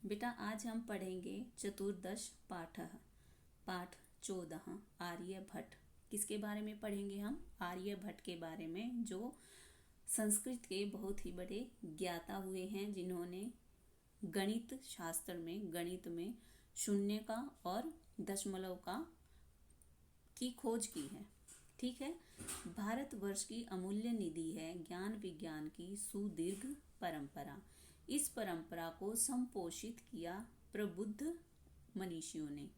बेटा आज हम पढ़ेंगे चतुर्दश पाठ 14 आर्यभट्ट। किसके बारे में पढ़ेंगे हम? आर्यभट्ट के बारे में, जो संस्कृत के बहुत ही बड़े ज्ञाता हुए हैं, जिन्होंने गणित शास्त्र में, गणित में शून्य का और दशमलव का की खोज की है। ठीक है। भारतवर्ष की अमूल्य निधि है ज्ञान विज्ञान की सुदीर्घ परंपरा। इस परंपरा को संपोषित किया प्रबुद्ध मनीषियों ने।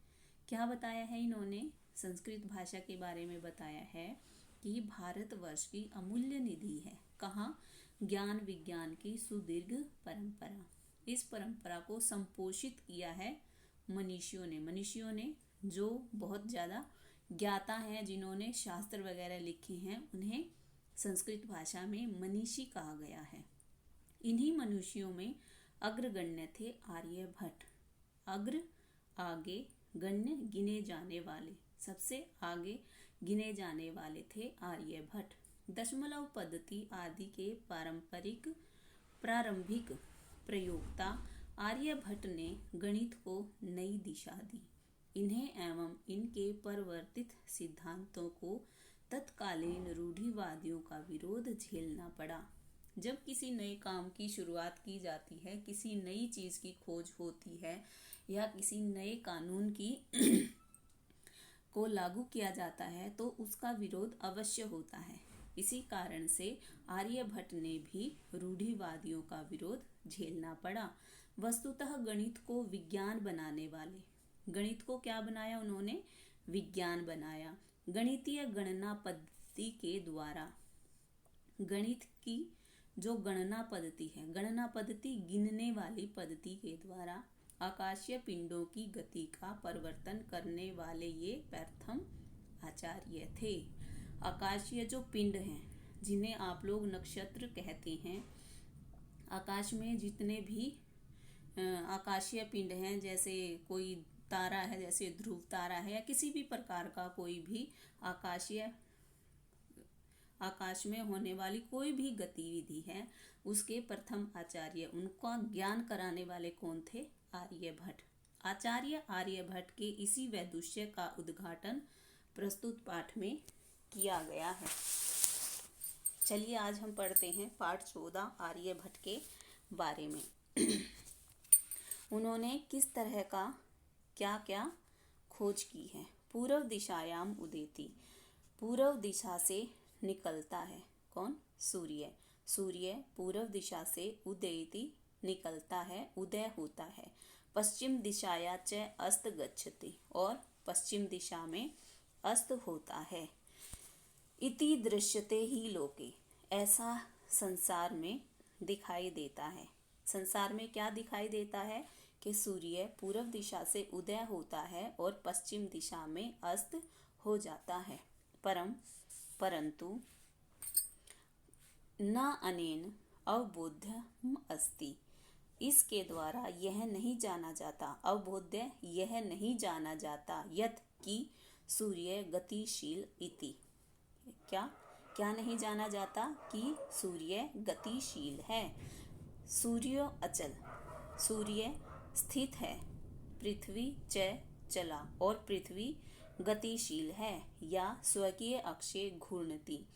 क्या बताया है इन्होंने? संस्कृत भाषा के बारे में बताया है कि भारतवर्ष की अमूल्य निधि है। कहाँ? ज्ञान विज्ञान की सुदीर्घ परंपरा। इस परंपरा को संपोषित किया है मनीषियों ने। मनीषियों ने जो बहुत ज़्यादा ज्ञाता हैं, जिन्होंने शास्त्र वगैरह लिखे हैं, उन्हें संस्कृत भाषा में मनीषी कहा गया है। इन्हीं मनुष्यों में अग्रगण्य थे आर्यभट्ट। अग्र आगे, गण्य गिने जाने वाले, सबसे आगे गिने जाने वाले थे आर्यभट्ट। दशमलव पद्धति आदि के प्रारंभिक प्रयोक्ता आर्यभट्ट ने गणित को नई दिशा दी। इन्हें एवं इनके परिवर्तित सिद्धांतों को तत्कालीन रूढ़िवादियों का विरोध झेलना पड़ा। जब किसी नए काम की शुरुआत की जाती है, किसी नई चीज की खोज होती है या किसी नए कानून की को लागू किया जाता है, तो उसका विरोध अवश्य होता है। इसी कारण से आर्यभट्ट ने भी रूढ़िवादियों का विरोध झेलना पड़ा। वस्तुतः गणित को विज्ञान बनाने वाले, गणित को क्या बनाया उन्होंने? विज्ञान बनाया। गणितीय गणना पद्धति के द्वारा, गणित की जो गणना पद्धति है, गणना पद्धति गिनने वाली पद्धति के द्वारा आकाशीय पिंडों की गति का परिवर्तन करने वाले ये प्रथम आचार्य थे। आकाशीय जो पिंड हैं, जिन्हें आप लोग नक्षत्र कहते हैं, आकाश में जितने भी आकाशीय पिंड हैं, जैसे कोई तारा है, जैसे ध्रुव तारा है, या किसी भी प्रकार का कोई भी आकाश में होने वाली कोई भी गतिविधि है, उसके प्रथम आचार्य, उनका ज्ञान कराने वाले कौन थे? आर्यभट्ट। आचार्य आर्यभट्ट के इसी वैदुष्य का उद्घाटन प्रस्तुत पाठ में किया गया है। चलिए आज हम पढ़ते हैं पाठ 14 आर्यभट्ट के बारे में। उन्होंने किस तरह का क्या क्या खोज की है? पूर्व दिशायाम उदेति, पूर्व दिशा से निकलता है। कौन? सूर्य। सूर्य पूर्व दिशा से उदेति निकलता है, उदय होता है। पश्चिम दिशाया च अस्त गच्छति, और पश्चिम दिशा में अस्त होता है। इति दृश्यते ही लोके, ऐसा संसार में दिखाई देता है। संसार में क्या दिखाई देता है? कि सूर्य पूर्व दिशा से उदय होता है और पश्चिम दिशा में अस्त हो जाता है। परंतु न अनेन अवबोध्यम अस्ति, इसके द्वारा यह नहीं जाना जाता, अवबोध्य यह नहीं जाना जाता, यत् कि सूर्य गतिशील इति। क्या नहीं जाना जाता? कि सूर्य गतिशील है। सूर्यो अचल, सूर्य स्थित है। पृथ्वी च चला, और पृथ्वी गतिशील है। या स्वकीय अक्षे घूर्णति,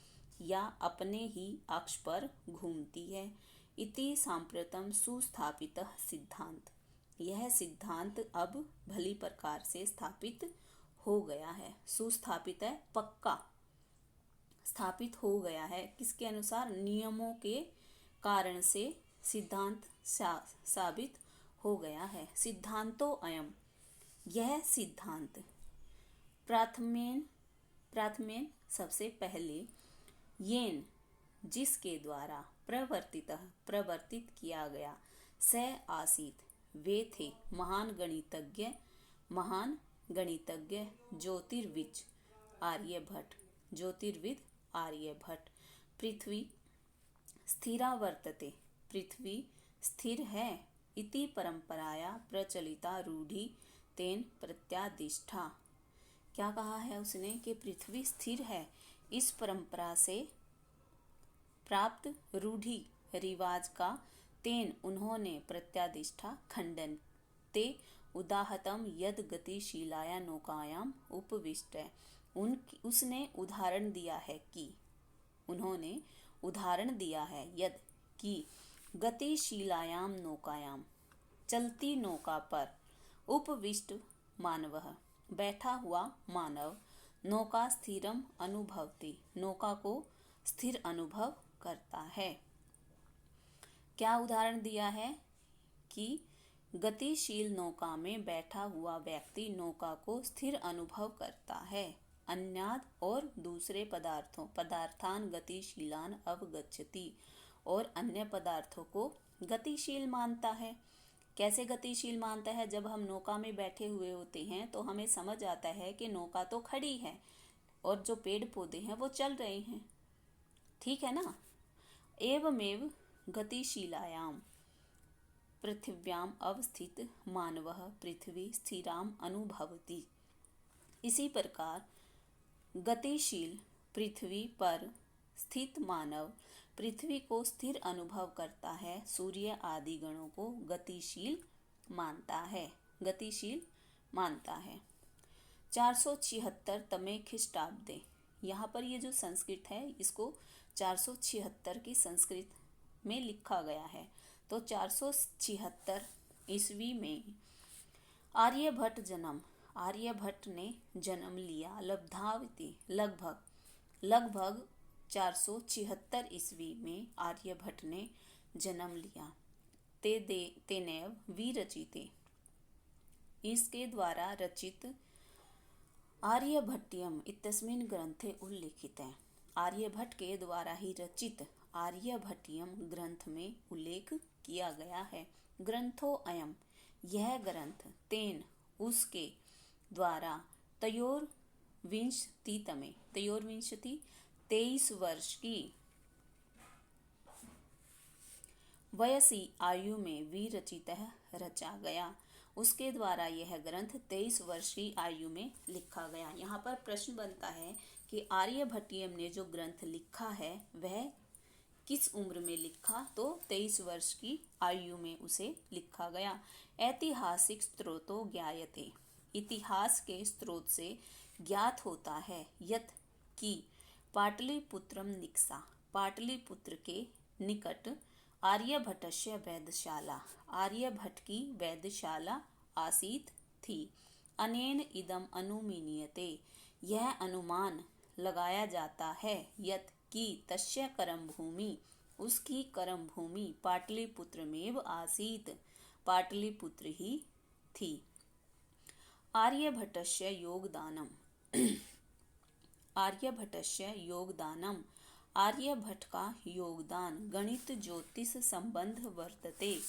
या अपने ही अक्ष पर घूमती है। इति सांप्रतम सुस्थापितः सिद्धांत, यह सिद्धांत अब भली प्रकार से स्थापित हो गया है। सुस्थापित है, पक्का स्थापित हो गया है। किसके अनुसार? नियमों के कारण से सिद्धांत साबित हो गया है। सिद्धांतो अयम, यह सिद्धांत प्राथमेन सबसे पहले, येन जिसके द्वारा प्रवर्तित किया गया, स आसीत वे थे, महान गणितज्ञ ज्योतिर्विद आर्यभट्ट। पृथ्वी स्थिरा वर्तते, पृथ्वी स्थिर है। इति परंपराया प्रचलिता रूढ़ि तेन प्रत्यादिष्ठा, क्या कहा है उसने? कि पृथ्वी स्थिर है। इस परंपरा से प्राप्त रूढ़ि रिवाज का तेन उन्होंने प्रत्यादिष्ठा खंडन ते उदाहतम यद गतिशीलाया नौकायाम उपविष्ट। उसने उदाहरण दिया है कि, उन्होंने उदाहरण दिया है यद कि गतिशीलायाम नौकायाम चलती नौका पर उपविष्ट मानवः बैठा हुआ मानव नौका स्थिरम अनुभवति नौका को स्थिर अनुभव करता है। क्या उदाहरण दिया है कि गतिशील नौका में बैठा हुआ व्यक्ति नौका को स्थिर अनुभव करता है। अन्याद और दूसरे पदार्थान गतिशीलान अवगच्छति और अन्य पदार्थों को गतिशील मानता है। कैसे गतिशील मानता है? जब हम नौका में बैठे हुए होते हैं तो हमें समझ आता है कि नौका तो खड़ी है और जो पेड़ पौधे हैं वो चल रहे हैं, ठीक है ना। एवमेव गतिशीलायाम पृथिव्याम अवस्थित मानवः पृथ्वी स्थिराम अनुभवति। इसी प्रकार गतिशील पृथ्वी पर स्थित मानव पृथ्वी को स्थिर अनुभव करता है। सूर्य आदि गणों को गतिशील मानता है, गतिशील मानता है। 476 ख्रीष्टाब्दे, यहाँ पर ये जो संस्कृत है इसको 476 की संस्कृत में लिखा गया है। तो 476 ईस्वी में आर्यभट्ट ने जन्म लिया। लब्धावती लगभग 476 ईस्वी में आर्यभट्ट ने जन्म लिया। तेनेव विरचिते, इसके द्वारा रचित आर्यभट्टियम इत्यस्मिन् ग्रंथे उल्लिखित है। आर्यभट्ट के द्वारा ही रचित आर्यभट्टियम ग्रंथ में उल्लेख किया गया है। ग्रंथो अयम, यह ग्रंथ तेन उसके द्वारा त्रयोविंशति 23 वर्ष की वयसी आयु में विरचित रचा गया। उसके द्वारा यह ग्रंथ 23 वर्ष की आयु में लिखा गया। यहाँ पर प्रश्न बनता है कि आर्यभट्टियम ने जो ग्रंथ लिखा है वह किस उम्र में लिखा? तो 23 वर्ष की आयु में उसे लिखा गया। ऐतिहासिक स्रोतों ज्ञायते, इतिहास के स्रोत से ज्ञात होता है यत कि पाटलिपुत्रम निक्सा, पाटलिपुत्र के निकट आर्यभट्टस्य वेधशाला, आर्यभट्ट की वेधशाला आसीत थी। अनेन इदम अनुमीयते, यह अनुमान लगाया जाता है यत कि तस्य कर्म भूमि, उसकी कर्म भूमि पाटलिपुत्रमेव आसीत, पाटलिपुत्र ही थी। आर्यभट्टस्य योगदानम आर्यभट्ट का योगदान गणित ज्योतिष संबंध वर्तते,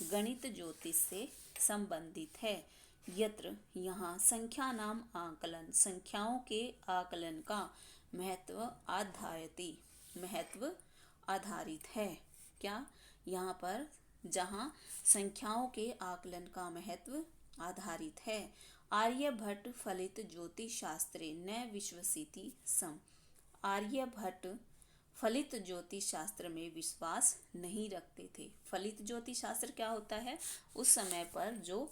गणित ज्योतिष से संबंधित है। यत्र, यहाँ संख्या नाम आकलन, संख्याओं के आकलन का महत्व आधारित है। क्या? यहाँ पर जहाँ संख्याओं के आकलन का महत्व आधारित है। आर्यभट्ट फलित ज्योतिष शास्त्रे न विश्वसिति सम, आर्यभट्ट फलित ज्योतिष शास्त्र में विश्वास नहीं रखते थे। फलित ज्योतिष शास्त्र क्या होता है? उस समय पर जो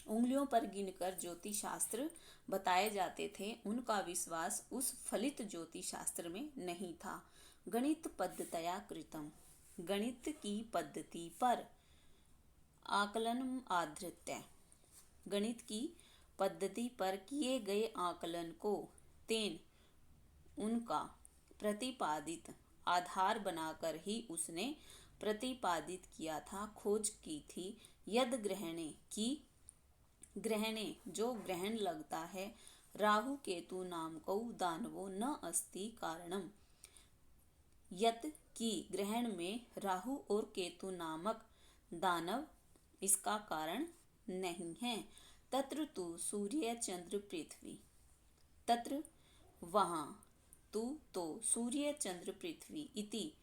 उंगलियों पर गिनकर ज्योतिष शास्त्र बताए जाते थे उनका विश्वास उस फलित ज्योतिष शास्त्र में नहीं था। गणित पद्धतया कृतम, गणित की पद्धति पर आकलन आधृत्य, गणित की पद्धति पर किए गए आकलन को तेन उनका प्रतिपादित आधार बनाकर ही उसने प्रतिपादित किया था, खोज की थी। यद ग्रहणे की, ग्रहणे जो ग्रहण लगता है, राहु केतु नाम को दानवो न अस्ति कारणम, यत की ग्रहण में राहु और केतु नामक दानव इसका कारण नहीं है। तत्र तु सूर्य चंद्र पृथ्वी, तत्र वहाँ, तु तो सूर्य चंद्र पृथ्वी इति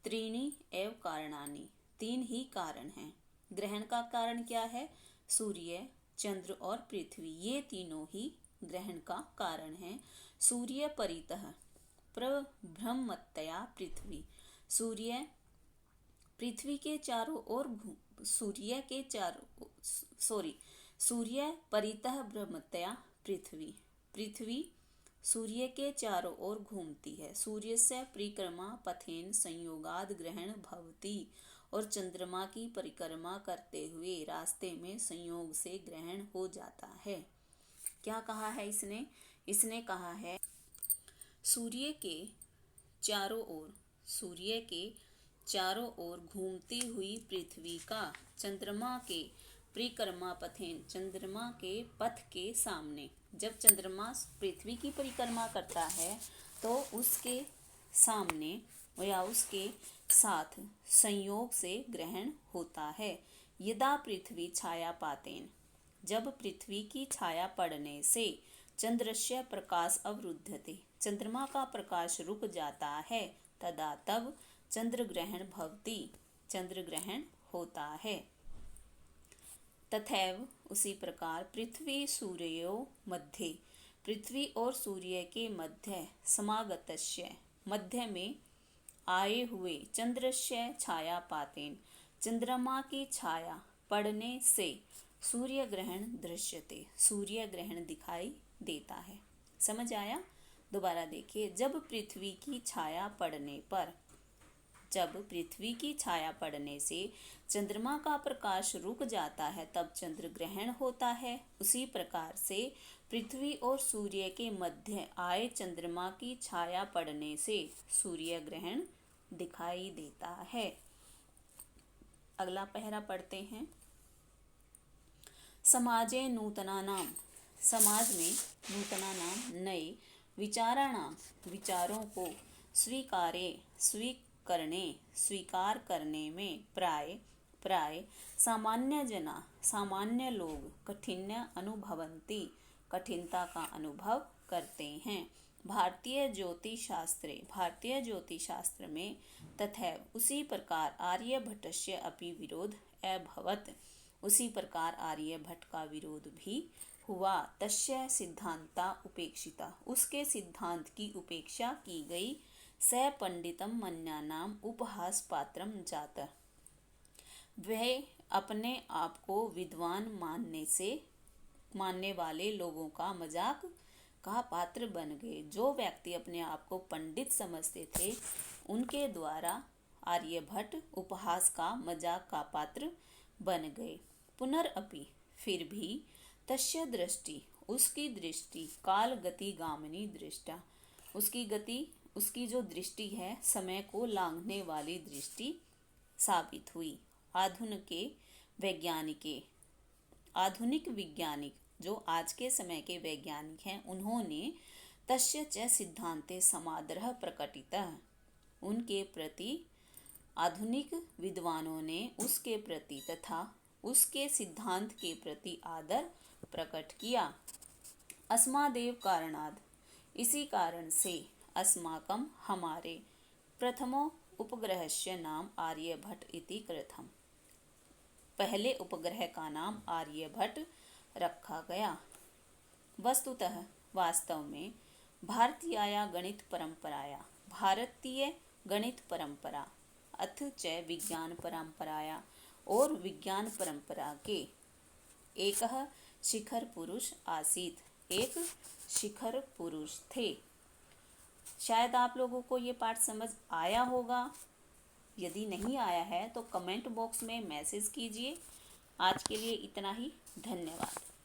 त्रीणि एव कारणानि, तीन ही कारण हैं। ग्रहण का कारण क्या है? सूर्य, चंद्र और पृथ्वी, ये तीनों ही ग्रहण का कारण है। सूर्य परितः प्रभ्रमतया पृथ्वी, सूर्य पृथ्वी के चारों ओर, सूर्य के सूर्य परितः भ्रमत्या पृथ्वी। पृथ्वी सूर्य के चारों ओर घूमती है। सूर्य से परिक्रमा पथेन संयोगाद ग्रहण भवति। और चंद्रमा की परिक्रमा करते हुए रास्ते में संयोग से ग्रहण हो जाता है। क्या कहा है इसने कहा है सूर्य के चारों ओर घूमती हुई पृथ्वी का चंद्रमा के परिक्रमा पथेन, चंद्रमा के पथ के सामने, जब चंद्रमा पृथ्वी की परिक्रमा करता है तो उसके सामने या उसके साथ संयोग से ग्रहण होता है। यदा पृथ्वी छाया पातेन, जब पृथ्वी की छाया पड़ने से चंद्रस्य प्रकाश अवरुद्धते, चंद्रमा का प्रकाश रुक जाता है, तदा तब चंद्र ग्रहण भवति, चंद्र ग्रहण होता है। तथैव उसी प्रकार पृथ्वी सूर्यो मध्ये, पृथ्वी और सूर्य के मध्य समागतस्य, मध्य में आए हुए चंद्रस्य छाया पातेन, चंद्रमा की छाया पड़ने से सूर्य ग्रहण दृश्यते, सूर्य ग्रहण दिखाई देता है। समझ आया? दोबारा देखिए, जब पृथ्वी की छाया पड़ने से चंद्रमा का प्रकाश रुक जाता है तब चंद्र ग्रहण होता है। उसी प्रकार से पृथ्वी और सूर्य के मध्य आए चंद्रमा की छाया पड़ने से सूर्य ग्रहण दिखाई देता है। अगला पहरा पढ़ते हैं। समाजे नूतनानाम, समाज में नूतनानाम नए, विचाराणाम विचारों को, स्वीकार करने में प्राय सामान्य जना, सामान्य लोग कठिन्य अनुभवन्ति, कठिनता का अनुभव करते हैं। भारतीय ज्योतिषशास्त्र में तथैव उसी प्रकार आर्यभट्टस्य अपि विरोध अभवत्, उसी प्रकार आर्यभट्ट का विरोध भी हुआ। तस्य सिद्धांता उपेक्षिता, उसके सिद्धांत की उपेक्षा की गई। स पंडितम मन्यानाम उपहास पात्रम जातः, वह अपने आप को विद्वान मानने वाले लोगों का मजाक का पात्र बन गए। जो व्यक्ति अपने आप को पंडित समझते थे उनके द्वारा आर्यभट्ट उपहास का, मजाक का पात्र बन गए। पुनरअपि, फिर भी, तस्य दृष्टि, उसकी दृष्टि, काल गति गामिनी दृष्टा, उसकी जो दृष्टि है समय को लांघने वाली दृष्टि साबित हुई। आधुनिक वैज्ञानिक जो आज के समय के वैज्ञानिक हैं, उन्होंने तस्य च सिद्धांते समादरः प्रकटितः, उनके प्रति, आधुनिक विद्वानों ने उसके प्रति तथा उसके सिद्धांत के प्रति आदर प्रकट किया। अस्मादेव कारणाद, इसी कारण से, अस्माकं हमारे, प्रथमो उपग्रहस्य नाम आर्यभट्ट इति कृतम्, पहले उपग्रह का नाम आर्यभट्ट रखा गया। वस्तुतः, वास्तव में, भारतीय गणित परंपरा अथ च विज्ञान परंपराया, और विज्ञान परंपरा के एकः शिखर पुरुष आसीत, एक शिखर पुरुष थे। शायद आप लोगों को ये पाठ समझ आया होगा। यदि नहीं आया है तो कमेंट बॉक्स में मैसेज कीजिए। आज के लिए इतना ही। धन्यवाद।